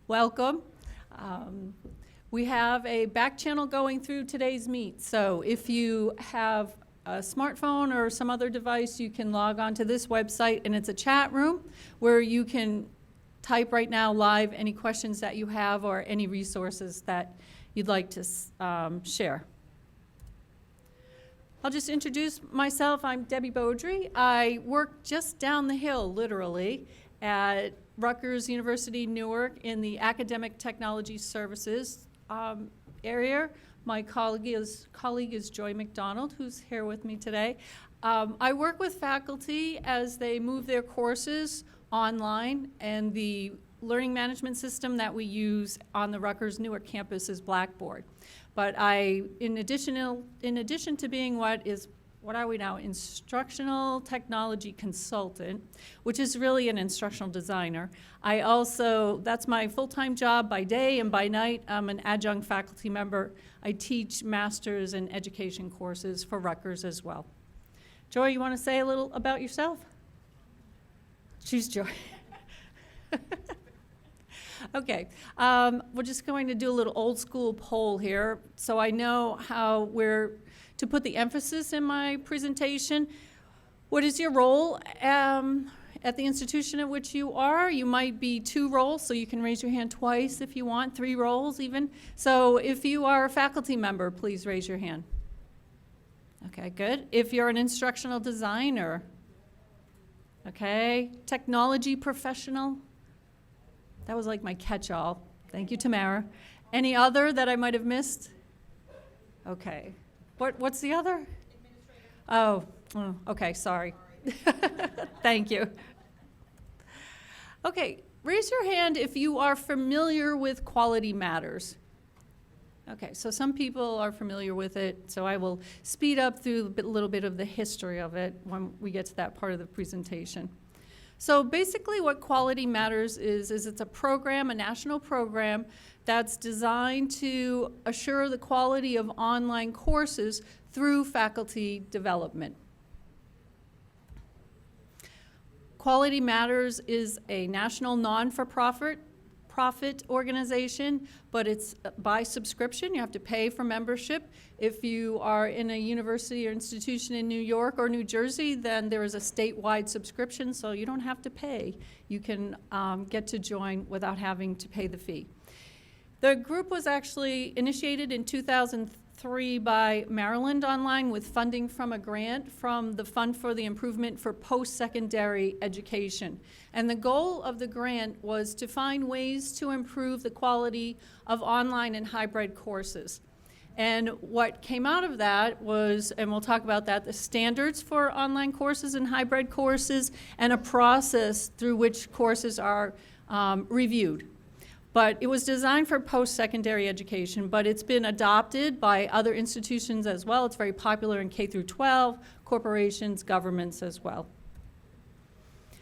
Welcome. We have a back channel going through today's meet. So if you have a smartphone or some other device, you can log on to this website, and it's a chat room where you can type right now live any questions that you have or any resources that you'd like to share. I'll just introduce myself. I'm Debbie Beaudry. I work just down the hill, literally, at Rutgers University, Newark, in the Academic Technology Services area. My colleague is Joy McDonald, who's here with me today. I work with faculty as they move their courses online, and the learning management system that we use on the Rutgers Newark campus is Blackboard. But in addition to being what are we now, instructional technology consultant, which is really an instructional designer. That's my full-time job by day, and by night I'm an adjunct faculty member. I teach master's in education courses for Rutgers as well. Joy, you want to say a little about yourself? She's Joy. Okay, we're just going to do a little old school poll here so I know how to put the emphasis in my presentation. What is your role at the institution at which you are? You might be 2 roles, so you can raise your hand twice if you want, 3 roles even. So if you are a faculty member, please raise your hand. Okay, good. If you're an instructional designer, okay, technology professional. That was like my catch-all. Thank you, Tamara. Any other that I might have missed? Okay. What's the other? Oh, okay, sorry. Thank you. Okay, raise your hand if you are familiar with Quality Matters. Okay, so some people are familiar with it, so I will speed up through a little bit of the history of it when we get to that part of the presentation. So basically what Quality Matters is it's a program, a national program, that's designed to assure the quality of online courses through faculty development. Quality Matters is a national non-for-profit organization, but it's by subscription. You have to pay for membership. If you are in a university or institution in New York or New Jersey, then there is a statewide subscription, so you don't have to pay. You can get to join without having to pay the fee. The group was actually initiated in 2003 by Maryland Online with funding from a grant from the Fund for the Improvement for Post-Secondary Education. And the goal of the grant was to find ways to improve the quality of online and hybrid courses. And what came out of that was, and we'll talk about that, the standards for online courses and hybrid courses, and a process through which courses are reviewed. But it was designed for post-secondary education, but it's been adopted by other institutions as well. It's very popular in K through 12, corporations, governments as well.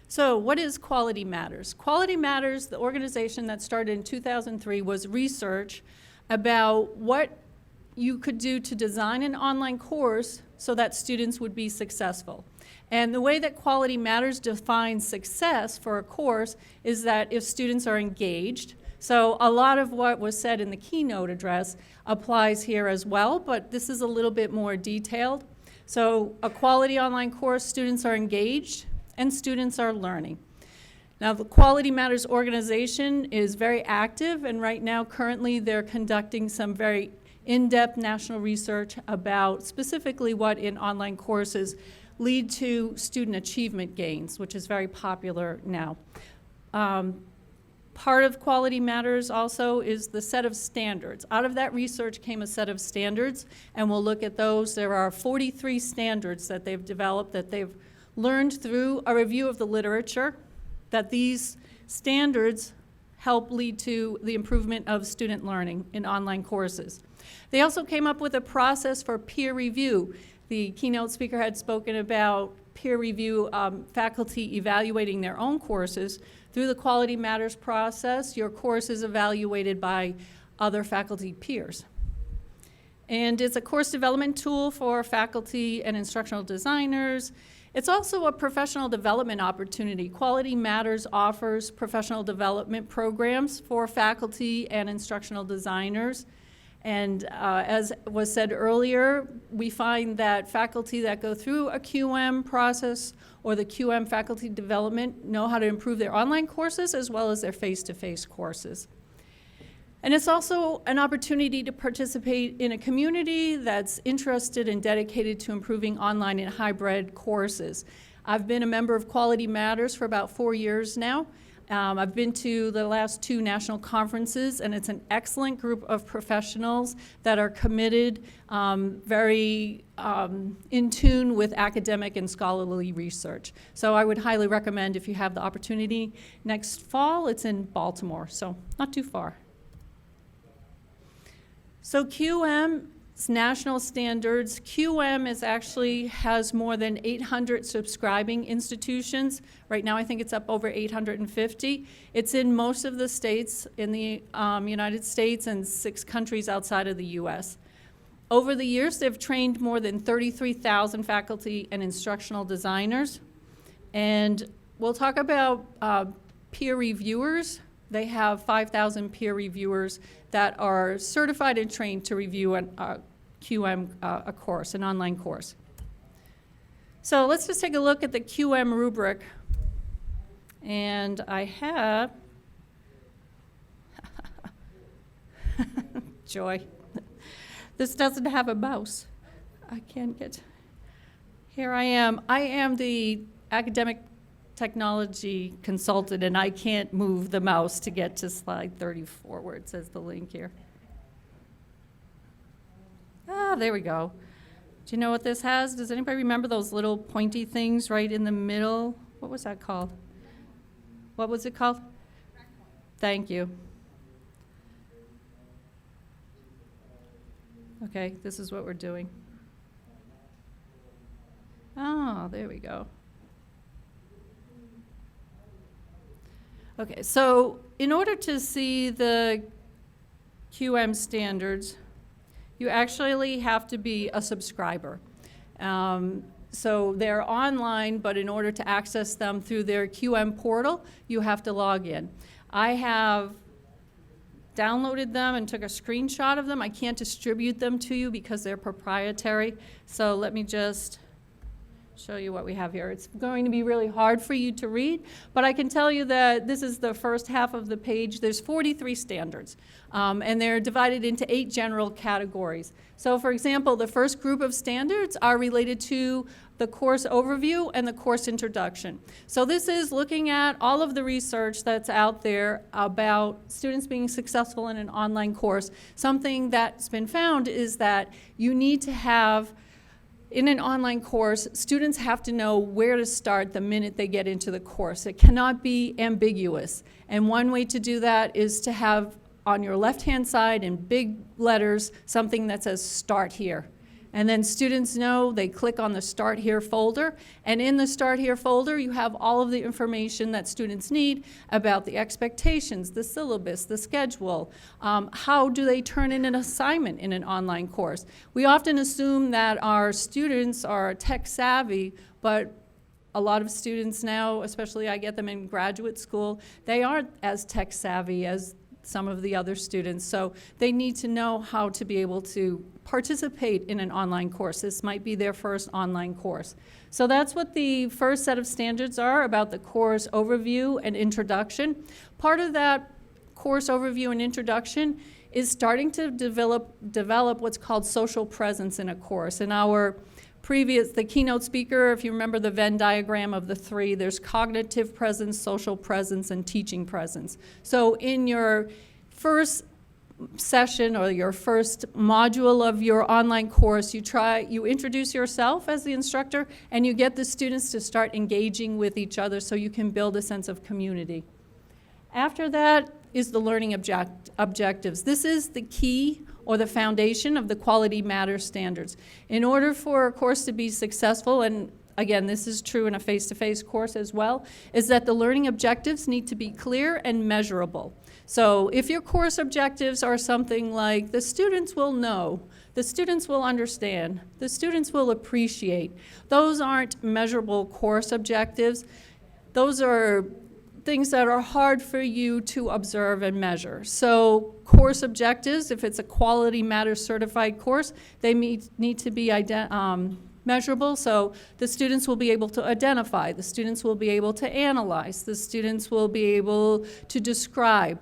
So what is Quality Matters? Quality Matters, the organization that started in 2003, was research about what you could do to design an online course so that students would be successful. And the way that Quality Matters defines success for a course is that if students are engaged. So a lot of what was said in the keynote address applies here as well, but this is a little bit more detailed. So a quality online course, students are engaged and students are learning. Now the Quality Matters organization is very active, and right now currently they're conducting some very in-depth national research about specifically what in online courses lead to student achievement gains, which is very popular now. Part of Quality Matters also is the set of standards. Out of that research came a set of standards, and we'll look at those. There are 43 standards that they've developed, that they've learned through a review of the literature, that these standards help lead to the improvement of student learning in online courses. They also came up with a process for peer review. The keynote speaker had spoken about peer review, faculty evaluating their own courses. Through the Quality Matters process, your course is evaluated by other faculty peers. And it's a course development tool for faculty and instructional designers. It's also a professional development opportunity. Quality Matters offers professional development programs for faculty and instructional designers. And as was said earlier, we find that faculty that go through a QM process or the QM faculty development know how to improve their online courses as well as their face-to-face courses. And it's also an opportunity to participate in a community that's interested and dedicated to improving online and hybrid courses. I've been a member of Quality Matters for about 4 years now. I've been to the last 2 national conferences, and it's an excellent group of professionals that are committed, very in tune with academic and scholarly research. So I would highly recommend if you have the opportunity. Next fall, it's in Baltimore, so not too far. So QM's national standards, QM has more than 800 subscribing institutions. Right now I think it's up over 850. It's in most of the states in the United States and 6 countries outside of the US. Over the years, they've trained more than 33,000 faculty and instructional designers. And we'll talk about peer reviewers. They have 5,000 peer reviewers that are certified and trained to review a QM course, an online course. So let's just take a look at the QM rubric. And I have, joy, this doesn't have a mouse. I can't get, here I am. I am the academic technology consultant, and I can't move the mouse to get to slide 34 where it says the link here. Ah, there we go. Do you know what this has? Does anybody remember those little pointy things right in the middle? What was that called? What was it called? Thank you. Okay, this is what we're doing. Oh, there we go. Okay, so in order to see the QM standards, you actually have to be a subscriber. So they're online, but in order to access them through their QM portal, you have to log in. I have downloaded them and took a screenshot of them. I can't distribute them to you because they're proprietary. So let me just show you what we have here. It's going to be really hard for you to read, but I can tell you that this is the first half of the page. There's 43 standards, and they're divided into 8 general categories. So for example, the first group of standards are related to the course overview and the course introduction. So this is looking at all of the research that's out there about students being successful in an online course. Something that's been found is that you need to have, in an online course, students have to know where to start the minute they get into the course. It cannot be ambiguous. And one way to do that is to have on your left-hand side in big letters something that says "Start Here." And then students know, they click on the Start Here folder, and in the Start Here folder you have all of the information that students need about the expectations, the syllabus, the schedule, how do they turn in an assignment in an online course. We often assume that our students are tech savvy, but a lot of students now, especially I get them in graduate school, they aren't as tech savvy as some of the other students, so they need to know how to be able to participate in an online course. This might be their first online course. So that's what the first set of standards are about the course overview and introduction. Part of that course overview and introduction is starting to develop what's called social presence in a course. In our the keynote speaker, if you remember the Venn diagram of the 3, there's cognitive presence, social presence, and teaching presence. So in your first session or your first module of your online course, you introduce yourself as the instructor, and you get the students to start engaging with each other so you can build a sense of community. After that is the learning objectives. This is the key or the foundation of the Quality Matters standards. In order for a course to be successful, and again, this is true in a face-to-face course as well, is that the learning objectives need to be clear and measurable. So if your course objectives are something like, the students will know the students will understand, the students will appreciate. Those aren't measurable course objectives. Those are things that are hard for you to observe and measure. So course objectives, if it's a Quality Matters certified course, they need to be measurable, so the students will be able to identify, the students will be able to analyze, the students will be able to describe.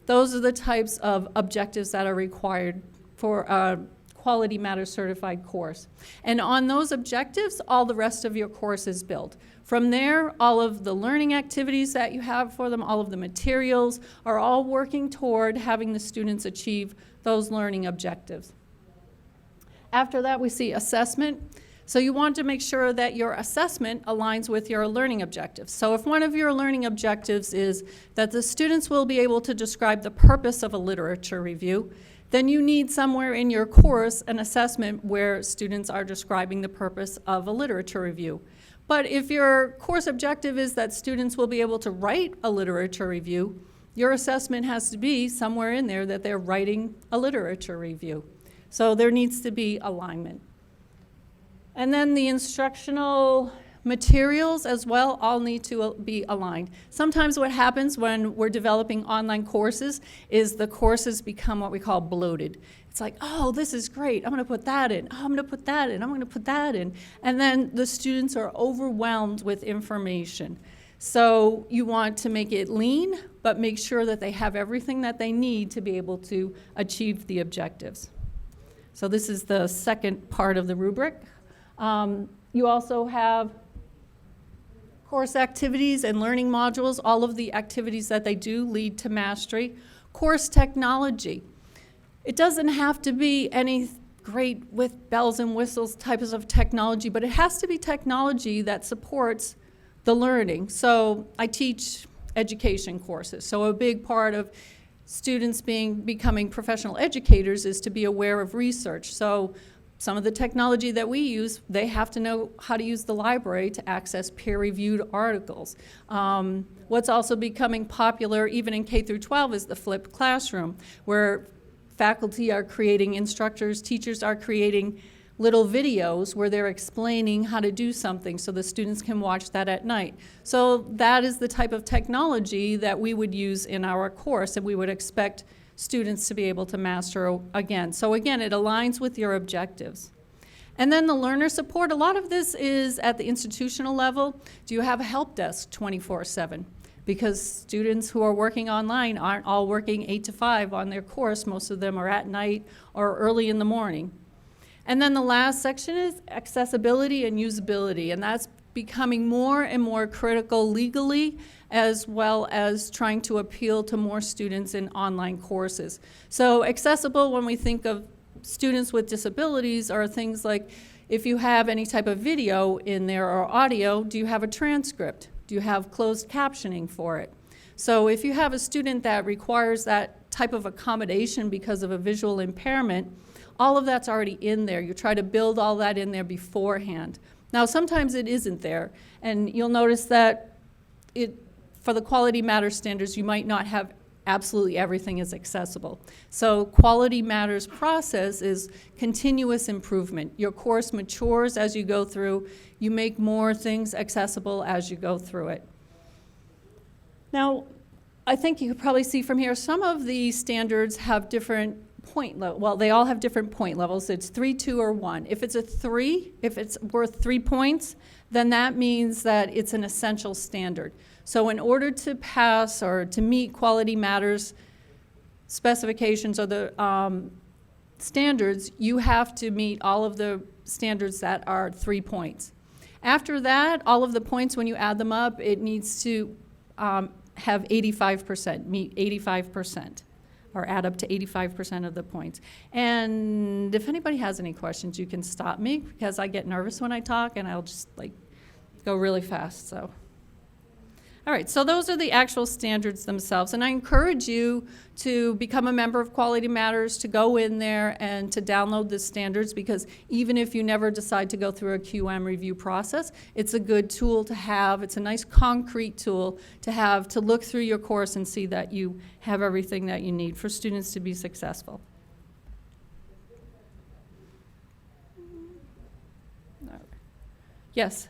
Those are the types of objectives that are required for a Quality Matters certified course. And on those objectives, all the rest of your course is built. From there, all of the learning activities that you have for them, all of the materials are all working toward having the students achieve those learning objectives. After that, we see assessment. So you want to make sure that your assessment aligns with your learning objectives. So if one of your learning objectives is that the students will be able to describe the purpose of a literature review, then you need somewhere in your course an assessment where students are describing the purpose of a literature review. But if your course objective is that students will be able to write a literature review, your assessment has to be somewhere in there that they're writing a literature review. So there needs to be alignment. And then the instructional materials as well all need to be aligned. Sometimes what happens when we're developing online courses is the courses become what we call bloated. It's like, oh, this is great, I'm gonna put that in, oh, I'm gonna put that in, I'm gonna put that in. And then the students are overwhelmed with information. So you want to make it lean, but make sure that they have everything that they need to be able to achieve the objectives. So this is the second part of the rubric. You also have course activities and learning modules. All of the activities that they do lead to mastery. Course technology. It doesn't have to be any great with bells and whistles types of technology, but it has to be technology that supports the learning. So I teach education courses. So a big part of students becoming professional educators is to be aware of research. So some of the technology that we use, they have to know how to use the library to access peer-reviewed articles. What's also becoming popular, even in K through 12, is the flipped classroom, where faculty are creating, instructors, teachers are creating little videos where they're explaining how to do something so the students can watch that at night. So that is the type of technology that we would use in our course, and we would expect students to be able to master again. So again, it aligns with your objectives. And then the learner support, a lot of this is at the institutional level. Do you have a help desk 24/7? Because students who are working online aren't all working 8 to 5 on their course. Most of them are at night or early in the morning. And then the last section is accessibility and usability, and that's becoming more and more critical legally, as well as trying to appeal to more students in online courses. So accessible, when we think of students with disabilities, are things like if you have any type of video in there or audio, do you have a transcript? Do you have closed captioning for it? So if you have a student that requires that type of accommodation because of a visual impairment, all of that's already in there. You try to build all that in there beforehand. Now, sometimes it isn't there, and you'll notice that for the Quality Matters standards, you might not have absolutely everything is accessible. So Quality Matters process is continuous improvement. Your course matures as you go through. You make more things accessible as you go through it. Now, I think you could probably see from here, some of the standards have different point level. Well, they all have different point levels. It's 3, 2, or 1. If it's a 3, if it's worth 3 points, then that means that it's an essential standard. So in order to pass or to meet Quality Matters specifications or the standards, you have to meet all of the standards that are 3 points. After that, all of the points, when you add them up, it needs to have 85%, meet 85%. Or add up to 85% of the points. And if anybody has any questions, you can stop me, because I get nervous when I talk and I'll just go really fast. So, all right, so those are the actual standards themselves, and I encourage you to become a member of Quality Matters, to go in there and to download the standards, because even if you never decide to go through a QM review process, it's a good tool to have. It's a nice concrete tool to have to look through your course and see that you have everything that you need for students to be successful. Yes.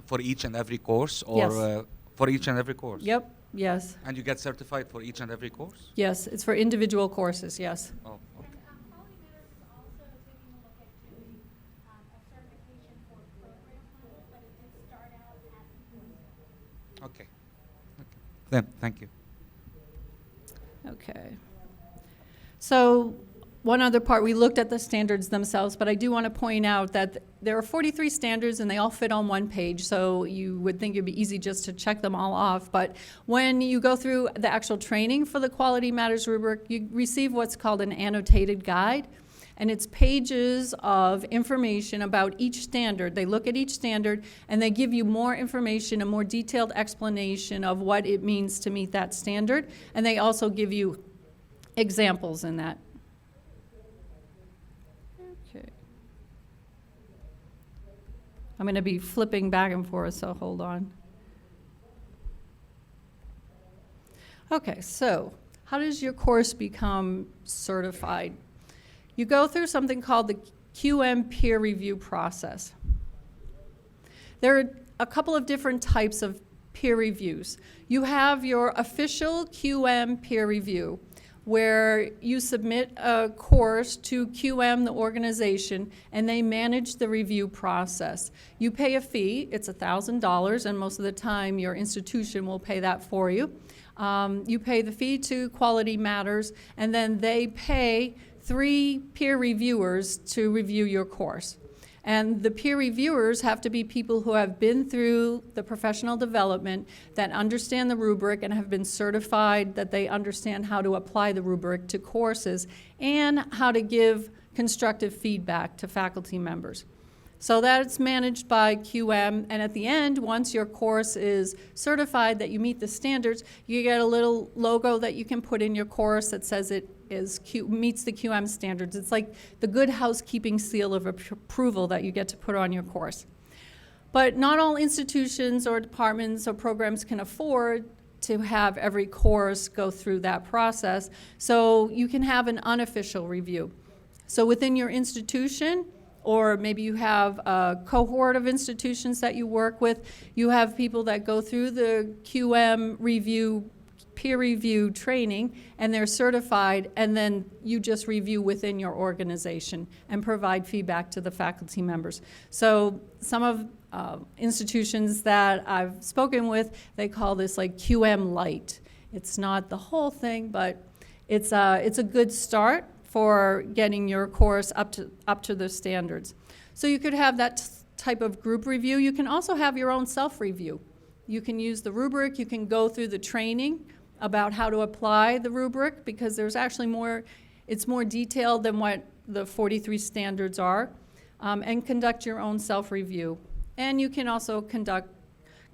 For each and every course, or Yes. For each and every course? Yep, yes. And you get certified for each and every course? Yes, it's for individual courses, yes. Oh, okay. Poly Matters is also taking a look at doing a certification for program level, but it did start out as a course. Okay. Then, thank you. Okay. So one other part, we looked at the standards themselves, but I do want to point out that there are 43 standards and they all fit on one page, so you would think it'd be easy just to check them all off. But when you go through the actual training for the Quality Matters rubric, you receive what's called an annotated guide, and it's pages of information about each standard. They look at each standard and they give you more information, a more detailed explanation of what it means to meet that standard, and they also give you examples in that. Okay. I'm going to be flipping back and forth, so hold on. Okay, so how does your course become certified? You go through something called the QM peer review process. There are a couple of different types of peer reviews. You have your official QM peer review, where you submit a course to QM, the organization, and they manage the review process. You pay a fee, it's $1,000, and most of the time your institution will pay that for you. You pay the fee to Quality Matters, and then they pay 3 peer reviewers to review your course. And the peer reviewers have to be people who have been through the professional development, that understand the rubric and have been certified that they understand how to apply the rubric to courses and how to give constructive feedback to faculty members. So that's managed by QM, and at the end, once your course is certified that you meet the standards, you get a little logo that you can put in your course that says it meets the QM standards. It's like the good housekeeping seal of approval that you get to put on your course. But not all institutions or departments or programs can afford to have every course go through that process, so you can have an unofficial review. So within your institution, or maybe you have a cohort of institutions that you work with, you have people that go through the QM review, peer review training, and they're certified, and then you just review within your organization and provide feedback to the faculty members. So some of institutions that I've spoken with, they call this like QM Light. It's not the whole thing, but it's a good start for getting your course up to the standards. So you could have that type of group review. You can also have your own self-review. You can use the rubric, you can go through the training about how to apply the rubric, because there's actually it's more detailed than what the 43 standards are, and conduct your own self-review. And you can also conduct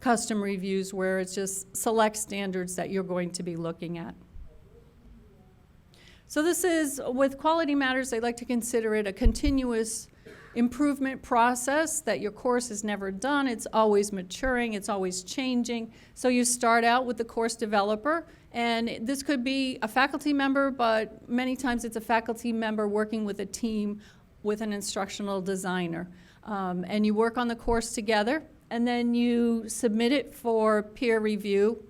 custom reviews where it's just select standards that you're going to be looking at. So this is, with Quality Matters, they like to consider it a continuous improvement process, that your course is never done, it's always maturing, it's always changing. So you start out with the course developer, and this could be a faculty member, but many times it's a faculty member working with a team with an instructional designer. And you work on the course together, and then you submit it for peer review.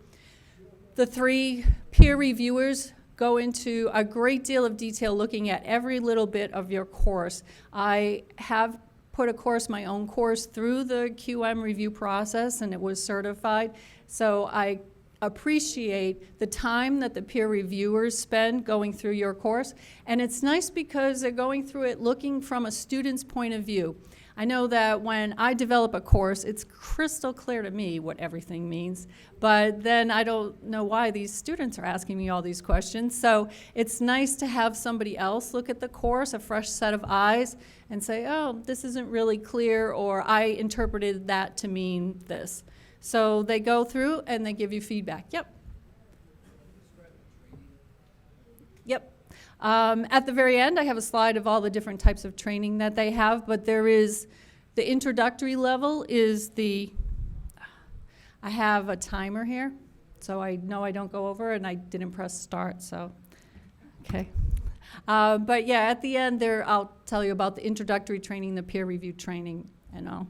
The 3 peer reviewers go into a great deal of detail looking at every little bit of your course. I have put my own course through the QM review process, and it was certified. So I appreciate the time that the peer reviewers spend going through your course. And it's nice because they're going through it looking from a student's point of view. I know that when I develop a course, it's crystal clear to me what everything means, but then I don't know why these students are asking me all these questions. So it's nice to have somebody else look at the course, a fresh set of eyes, and say, oh, this isn't really clear, or I interpreted that to mean this. So they go through and they give you feedback. Yep. Yep. At the very end, I have a slide of all the different types of training that they have, but there is the introductory level is I have a timer here. So I know I don't go over, and I didn't press start, so, okay. But yeah, at the end there, I'll tell you about the introductory training, the peer review training, and all.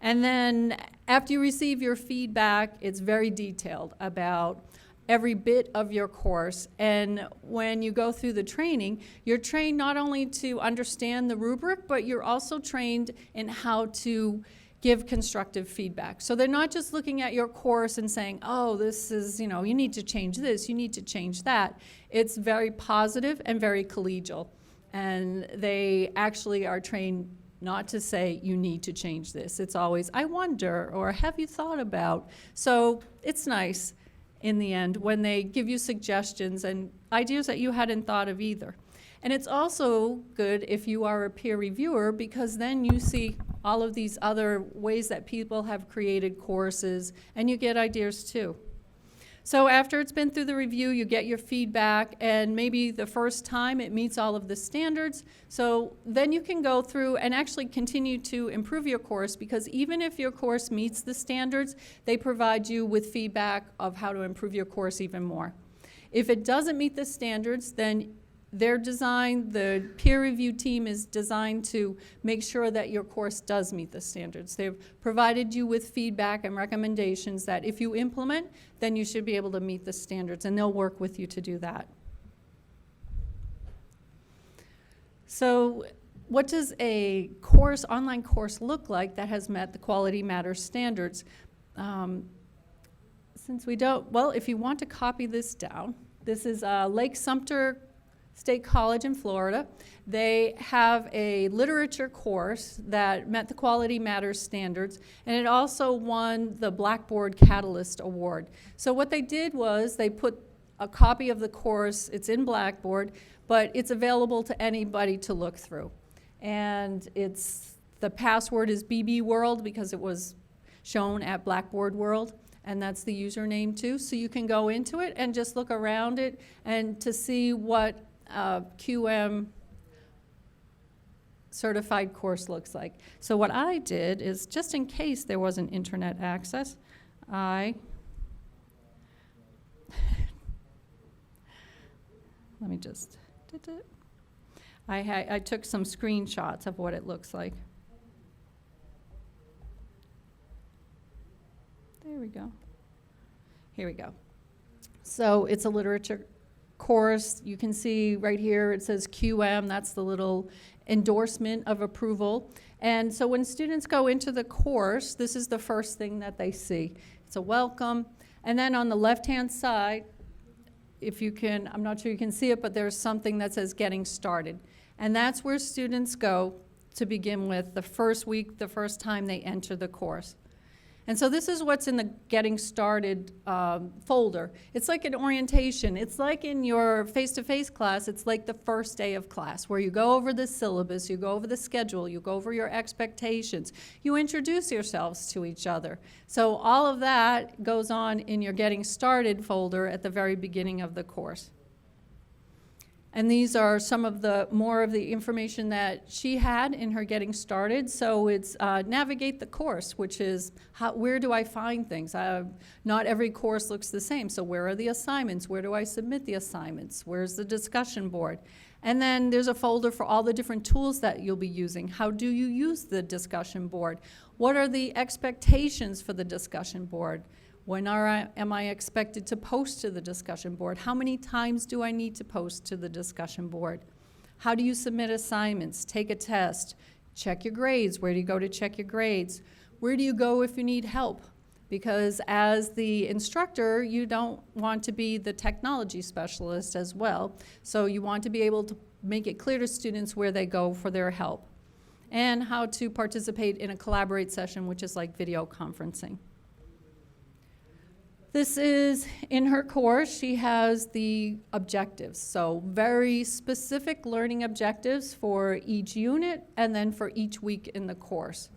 And then after you receive your feedback, it's very detailed about every bit of your course. And when you go through the training, you're trained not only to understand the rubric, but you're also trained in how to give constructive feedback. So they're not just looking at your course and saying, oh, this is, you know, you need to change this, you need to change that. It's very positive and very collegial. And they actually are trained not to say, you need to change this. It's always, I wonder, or have you thought about? So it's nice in the end when they give you suggestions and ideas that you hadn't thought of either. And it's also good if you are a peer reviewer, because then you see all of these other ways that people have created courses, and you get ideas too. So after it's been through the review, you get your feedback, and maybe the first time it meets all of the standards. So then you can go through and actually continue to improve your course, because even if your course meets the standards, they provide you with feedback of how to improve your course even more. If it doesn't meet the standards, then they're designed, the peer review team is designed to make sure that your course does meet the standards. They've provided you with feedback and recommendations that if you implement, then you should be able to meet the standards, and they'll work with you to do that. So what does a course, online course, look like that has met the Quality Matters standards? Since we don't, well, if you want to copy this down, this is Lake Sumter State College in Florida. They have a literature course that met the Quality Matters standards, and it also won the Blackboard Catalyst Award. So what they did was they put a copy of the course, it's in Blackboard, but it's available to anybody to look through. And the password is BB World because it was shown at Blackboard World, and that's the username too. So you can go into it and just look around it and to see what QM certified course looks like. So what I did is, just in case there wasn't internet access, let me just, I took some screenshots of what it looks like. There we go. Here we go. So it's a literature course. You can see right here it says QM, that's the little endorsement of approval. And so when students go into the course, this is the first thing that they see. It's a welcome. And then on the left-hand side, if you can, I'm not sure you can see it, but there's something that says getting started. And that's where students go to begin with the first week, the first time they enter the course. And so this is what's in the Getting Started folder. It's like an orientation. It's like in your face-to-face class, it's like the first day of class, where you go over the syllabus, you go over the schedule, you go over your expectations, you introduce yourselves to each other. So all of that goes on in your Getting Started folder at the very beginning of the course. And these are some of the more of the information that she had in her Getting Started. So it's navigate the course, which is where do I find things? Not every course looks the same. So where are the assignments? Where do I submit the assignments? Where's the discussion board? And then there's a folder for all the different tools that you'll be using. How do you use the discussion board? What are the expectations for the discussion board? When am I expected to post to the discussion board? How many times do I need to post to the discussion board? How do you submit assignments? Take a test. Check your grades. Where do you go to check your grades? Where do you go if you need help? Because as the instructor, you don't want to be the technology specialist as well. So you want to be able to make it clear to students where they go for their help. And how to participate in a collaborate session, which is like video conferencing. This is in her course. She has the objectives, so very specific learning objectives for each unit and then for each week in the course.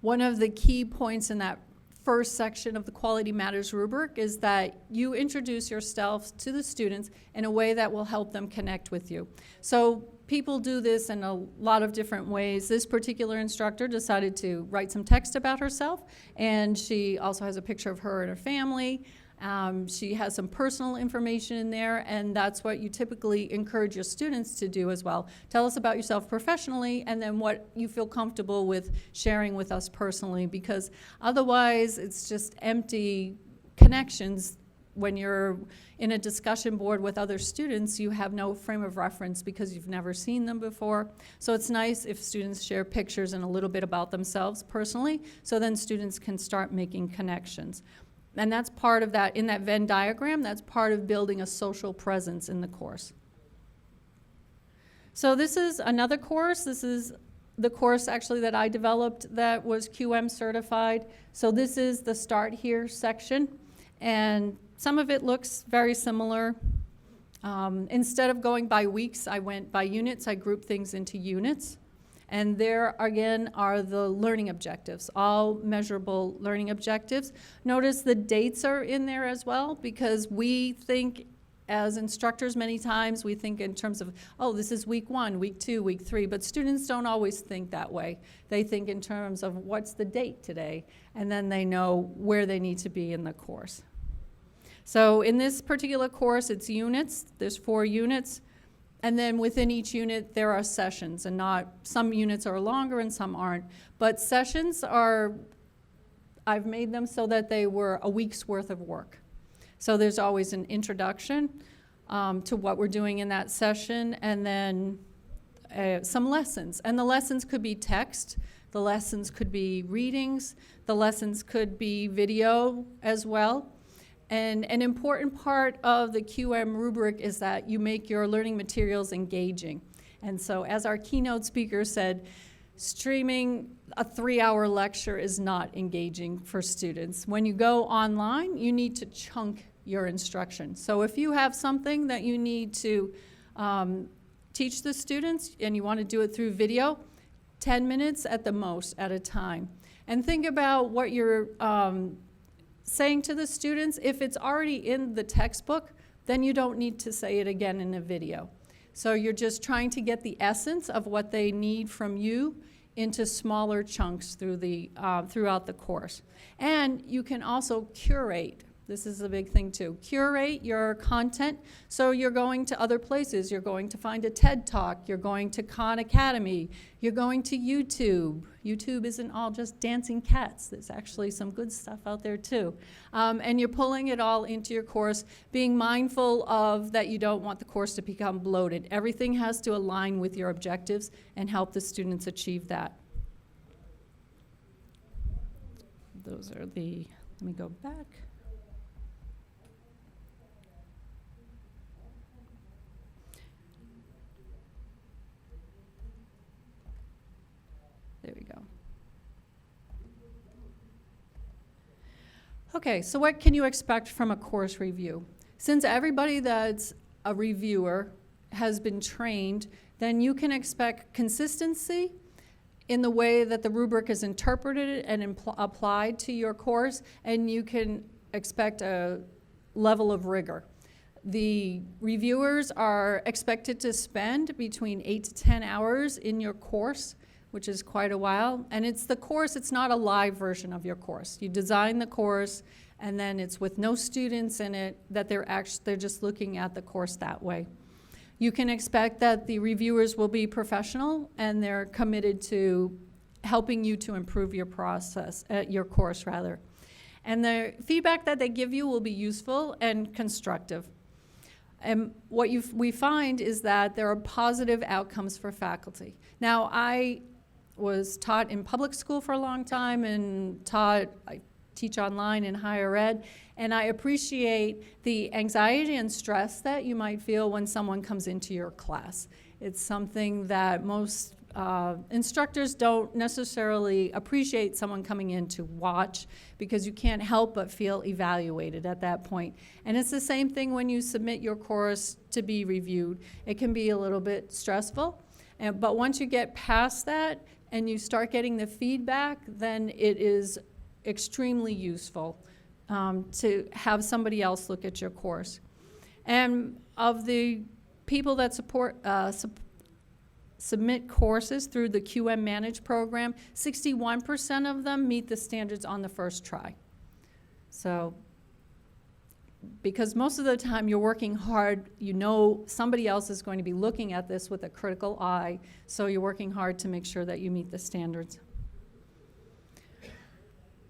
One of the key points in that first section of the Quality Matters rubric is that you introduce yourself to the students in a way that will help them connect with you. So people do this in a lot of different ways. This particular instructor decided to write some text about herself, and she also has a picture of her and her family. She has some personal information in there, and that's what you typically encourage your students to do as well. Tell us about yourself professionally, and then what you feel comfortable with sharing with us personally, because otherwise it's just empty connections. When you're in a discussion board with other students, you have no frame of reference because you've never seen them before. So it's nice if students share pictures and a little bit about themselves personally, so then students can start making connections. And that's part of that, in that Venn diagram, that's part of building a social presence in the course. So this is another course. This is the course actually that I developed that was QM certified. So this is the Start Here section, and some of it looks very similar. Instead of going by weeks, I went by units. I grouped things into units. And there, again, are the learning objectives, all measurable learning objectives. Notice the dates are in there as well, because we think, as instructors, many times we think in terms of, oh, this is week 1, week 2, week 3, but students don't always think that way. They think in terms of what's the date today, and then they know where they need to be in the course. So in this particular course, it's units. There's 4 units. And then within each unit, there are sessions, and some units are longer and some aren't. But sessions are, I've made them so that they were a week's worth of work. So there's always an introduction to what we're doing in that session, and then some lessons. And the lessons could be text, the lessons could be readings, the lessons could be video as well. And an important part of the QM rubric is that you make your learning materials engaging. And so, as our keynote speaker said, streaming a 3-hour lecture is not engaging for students. When you go online, you need to chunk your instruction. So if you have something that you need to teach the students and you want to do it through video, 10 minutes at the most at a time. And think about what you're saying to the students. If it's already in the textbook, then you don't need to say it again in a video. So you're just trying to get the essence of what they need from you into smaller chunks throughout the course. And you can also curate. This is a big thing too. Curate your content. So you're going to other places. You're going to find a TED Talk. You're going to Khan Academy. You're going to YouTube. YouTube isn't all just dancing cats. There's actually some good stuff out there too. And you're pulling it all into your course, being mindful of that you don't want the course to become bloated. Everything has to align with your objectives and help the students achieve that. Those are let me go back. There we go. Okay, so what can you expect from a course review? Since everybody that's a reviewer has been trained, then you can expect consistency in the way that the rubric is interpreted and applied to your course, and you can expect a level of rigor. The reviewers are expected to spend between 8 to 10 hours in your course, which is quite a while. And it's the course, it's not a live version of your course. You design the course, and then it's with no students in it, that they're just looking at the course that way. You can expect that the reviewers will be professional, and they're committed to helping you to improve your your course rather. And the feedback that they give you will be useful and constructive. And what we find is that there are positive outcomes for faculty. Now, I was taught in public school for a long time, and I teach online in higher ed, and I appreciate the anxiety and stress that you might feel when someone comes into your class. It's something that most instructors don't necessarily appreciate someone coming in to watch, because you can't help but feel evaluated at that point. And it's the same thing when you submit your course to be reviewed. It can be a little bit stressful, but once you get past that and you start getting the feedback, then it is extremely useful to have somebody else look at your course. And of the people that submit courses through the QM Manage program, 61% of them meet the standards on the first try. So, because most of the time you're working hard, you know somebody else is going to be looking at this with a critical eye, so you're working hard to make sure that you meet the standards.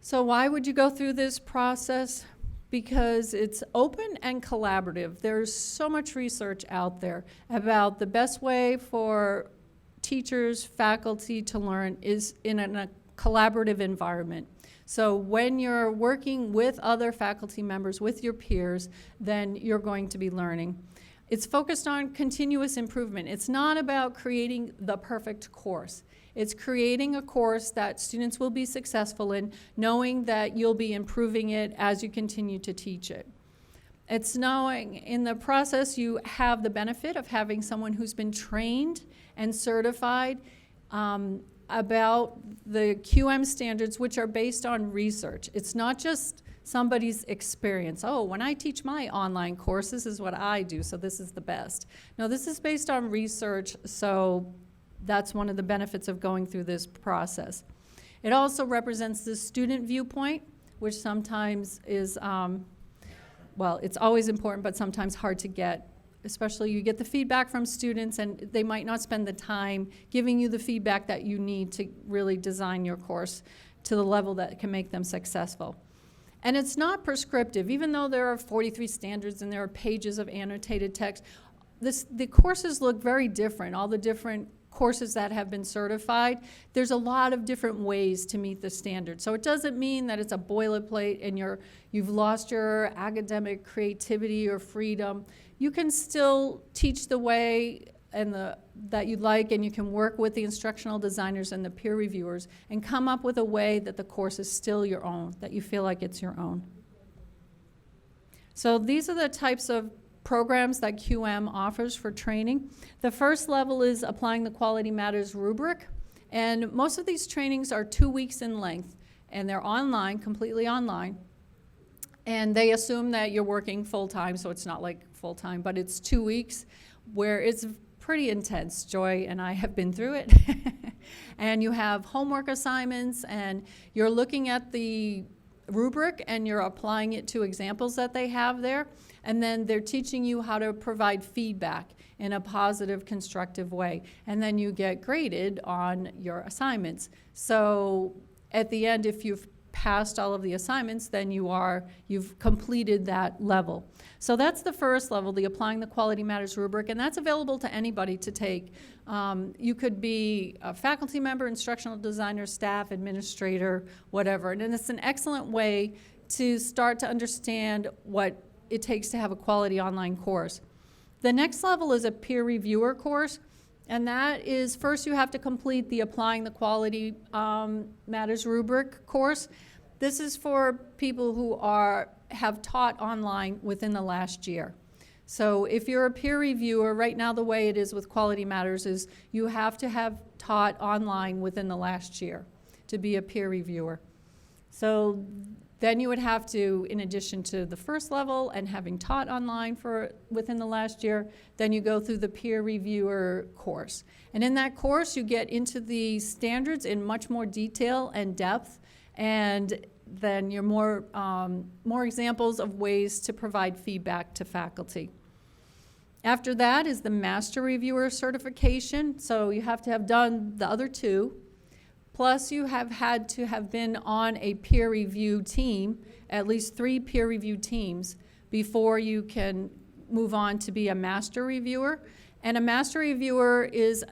So why would you go through this process? Because it's open and collaborative. There's so much research out there about the best way for teachers, faculty to learn is in a collaborative environment. So when you're working with other faculty members, with your peers, then you're going to be learning. It's focused on continuous improvement. It's not about creating the perfect course. It's creating a course that students will be successful in, knowing that you'll be improving it as you continue to teach it. It's knowing in the process you have the benefit of having someone who's been trained and certified about the QM standards, which are based on research. It's not just somebody's experience. Oh, when I teach my online course, this is what I do, so this is the best. No, this is based on research, so that's one of the benefits of going through this process. It also represents the student viewpoint, which sometimes is, well, it's always important, but sometimes hard to get. Especially you get the feedback from students and they might not spend the time giving you the feedback that you need to really design your course to the level that can make them successful. And it's not prescriptive, even though there are 43 standards and there are pages of annotated text. The courses look very different, all the different courses that have been certified. There's a lot of different ways to meet the standard. So it doesn't mean that it's a boilerplate and you've lost your academic creativity or freedom. You can still teach the way that you'd like, and you can work with the instructional designers and the peer reviewers and come up with a way that the course is still your own, that you feel like it's your own. So these are the types of programs that QM offers for training. The first level is applying the Quality Matters rubric, and most of these trainings are 2 weeks in length, and they're online, completely online, and they assume that you're working full-time, so it's not like full-time, but it's 2 weeks where it's pretty intense. Joy and I have been through it. And you have homework assignments, and you're looking at the rubric and you're applying it to examples that they have there. And then they're teaching you how to provide feedback in a positive, constructive way. And then you get graded on your assignments. So at the end, if you've passed all of the assignments, then you've completed that level. So that's the first level, the Applying the Quality Matters rubric, and that's available to anybody to take. You could be a faculty member, instructional designer, staff, administrator, whatever. And it's an excellent way to start to understand what it takes to have a quality online course. The next level is a peer reviewer course, and that is first you have to complete the Applying the Quality Matters rubric course. This is for people who have taught online within the last year. So if you're a peer reviewer, right now the way it is with Quality Matters is you have to have taught online within the last year to be a peer reviewer. So then you would have to, in addition to the first level and having taught online within the last year, then you go through the peer reviewer course. And in that course, you get into the standards in much more detail and depth, and then you're more examples of ways to provide feedback to faculty. After that is the Master Reviewer certification. So you have to have done the other two. Plus, you have had to have been on a peer review team, at least 3 peer review teams, before you can move on to be a master reviewer. And a master reviewer is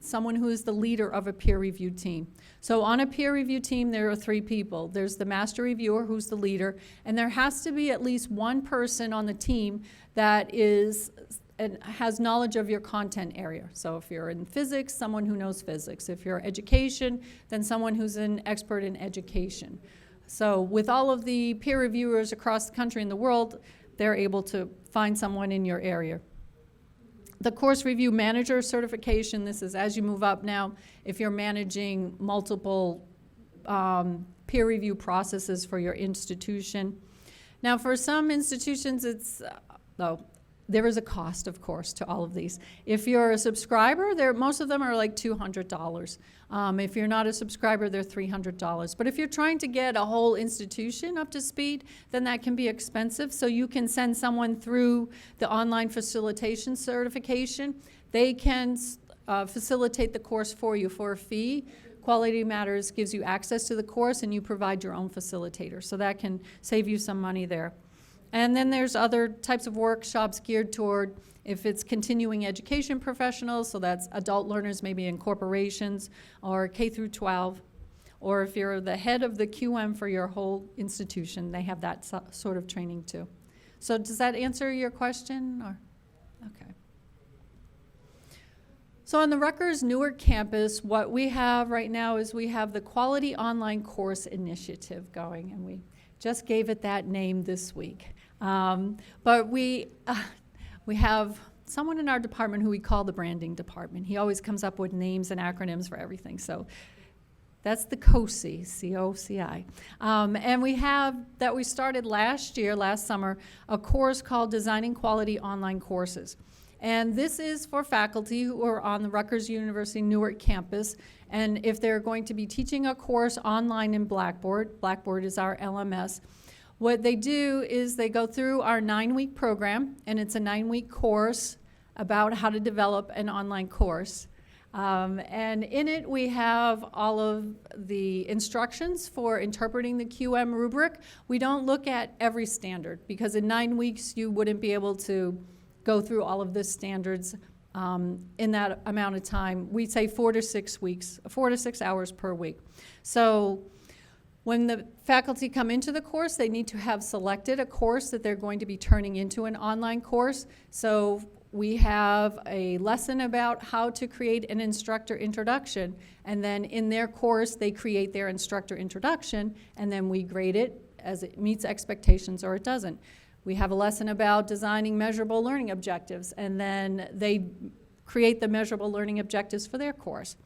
someone who is the leader of a peer review team. So on a peer review team, there are 3 people. There's the master reviewer, who's the leader, and there has to be at least one person on the team that is and has knowledge of your content area. So if you're in physics, someone who knows physics. If you're education, then someone who's an expert in education. So with all of the peer reviewers across the country and the world, they're able to find someone in your area. The Course Review Manager certification, this is as you move up now, if you're managing multiple peer review processes for your institution. Now, for some institutions, there is a cost, of course, to all of these. If you're a subscriber, most of them are like $200. If you're not a subscriber, they're $300. But if you're trying to get a whole institution up to speed, then that can be expensive. So you can send someone through the online facilitation certification. They can facilitate the course for you for a fee. Quality Matters gives you access to the course, and you provide your own facilitator. So that can save you some money there. And then there's other types of workshops geared toward, if it's continuing education professionals, so that's adult learners maybe in corporations or K through 12, or if you're the head of the QM for your whole institution, they have that sort of training too. So does that answer your question? Or okay. So on the Rutgers Newark campus, what we have right now is we have the Quality Online Course Initiative going, and we just gave it that name this week. But we have someone in our department who we call the branding department. He always comes up with names and acronyms for everything. So that's the COCI, C-O-C-I. And we started last summer, a course called Designing Quality Online Courses. And this is for faculty who are on the Rutgers University Newark campus. And if they're going to be teaching a course online in Blackboard, Blackboard is our LMS, what they do is they go through our 9-week program, and it's a 9-week course about how to develop an online course. And in it, we have all of the instructions for interpreting the QM rubric. We don't look at every standard, because in 9 weeks, you wouldn't be able to go through all of the standards in that amount of time. We say 4 to 6 weeks, 4 to 6 hours per week. So when the faculty come into the course, they need to have selected a course that they're going to be turning into an online course. So we have a lesson about how to create an instructor introduction, and then in their course, they create their instructor introduction, and then we grade it as it meets expectations or it doesn't. We have a lesson about designing measurable learning objectives, and then they create the measurable learning objectives for their course.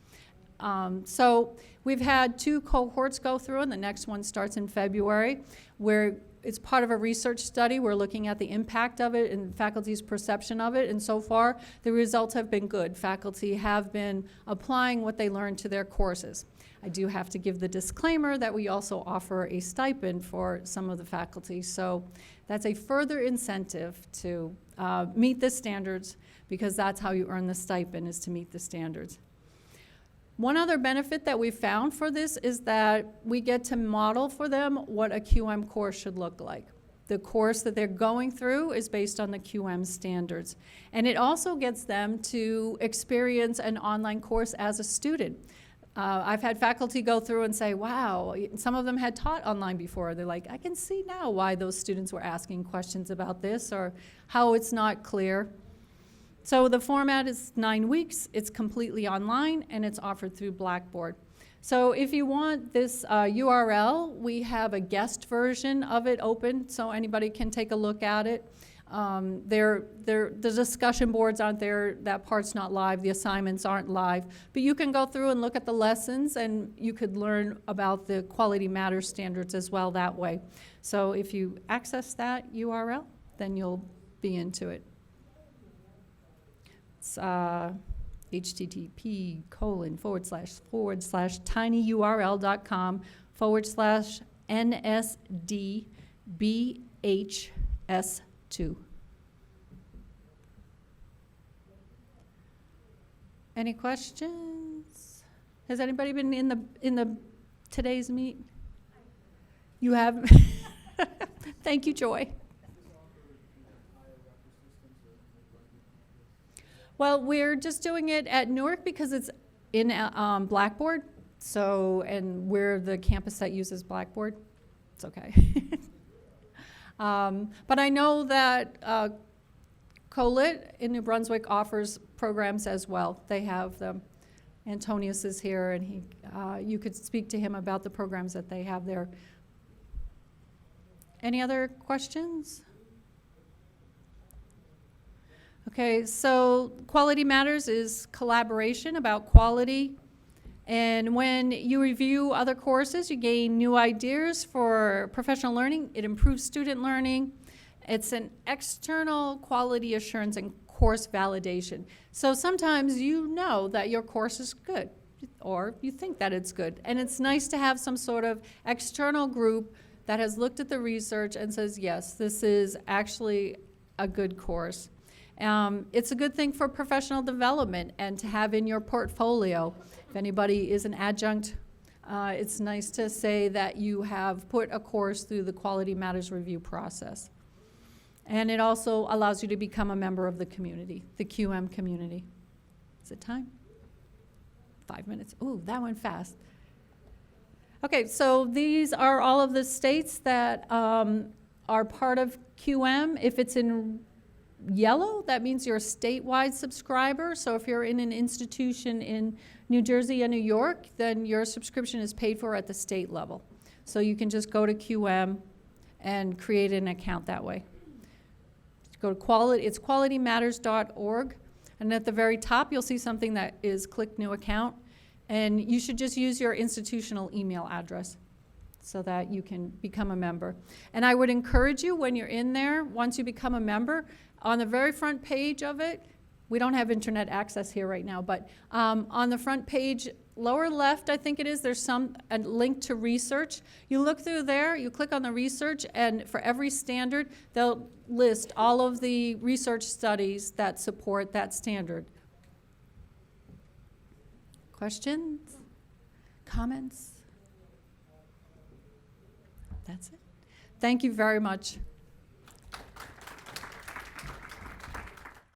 So we've had 2 cohorts go through, and the next one starts in February, where it's part of a research study. We're looking at the impact of it and faculty's perception of it, and so far the results have been good. Faculty have been applying what they learned to their courses. I do have to give the disclaimer that we also offer a stipend for some of the faculty, so that's a further incentive to meet the standards, because that's how you earn the stipend, is to meet the standards. One other benefit that we found for this is that we get to model for them what a QM course should look like. The course that they're going through is based on the QM standards. And it also gets them to experience an online course as a student. I've had faculty go through and say, wow, some of them had taught online before. They're like, I can see now why those students were asking questions about this, or how it's not clear. So the format is 9 weeks, it's completely online, and it's offered through Blackboard. So if you want this URL, we have a guest version of it open, so anybody can take a look at it. The discussion boards aren't there, that part's not live, the assignments aren't live, but you can go through and look at the lessons, and you could learn about the Quality Matters standards as well that way. So if you access that URL, then you'll be into it. It's http://tinyurl.com/NSDBHS2. Any questions? Has anybody been in the today's meet? You have? Thank you, Joy. Well, we're just doing it at Newark because it's in Blackboard, so, and we're the campus that uses Blackboard. It's okay. But I know that COLIT in New Brunswick offers programs as well. They have them. Antonius is here, and you could speak to him about the programs that they have there. Any other questions? Okay, so Quality Matters is collaboration about quality And when you review other courses, you gain new ideas for professional learning. It improves student learning. It's an external quality assurance and course validation. So sometimes you know that your course is good, or you think that it's good. And it's nice to have some sort of external group that has looked at the research and says, yes, this is actually a good course. It's a good thing for professional development and to have in your portfolio. If anybody is an adjunct, it's nice to say that you have put a course through the Quality Matters review process. And it also allows you to become a member of the community, the QM community. Is it time? 5 minutes. Ooh, that went fast. Okay, so these are all of the states that are part of QM. If it's in yellow, that means you're a statewide subscriber. So if you're in an institution in New Jersey and New York, then your subscription is paid for at the state level. So you can just go to QM and create an account that way. Go to it's qualitymatters.org, and at the very top you'll see something that is click new account, and you should just use your institutional email address so that you can become a member. And I would encourage you, when you're in there, once you become a member, on the very front page of it, we don't have internet access here right now, but on the front page, lower left, I think it is, there's a link to research. You look through there, you click on the research, and for every standard, they'll list all of the research studies that support that standard. Questions? Comments? That's it. Thank you very much.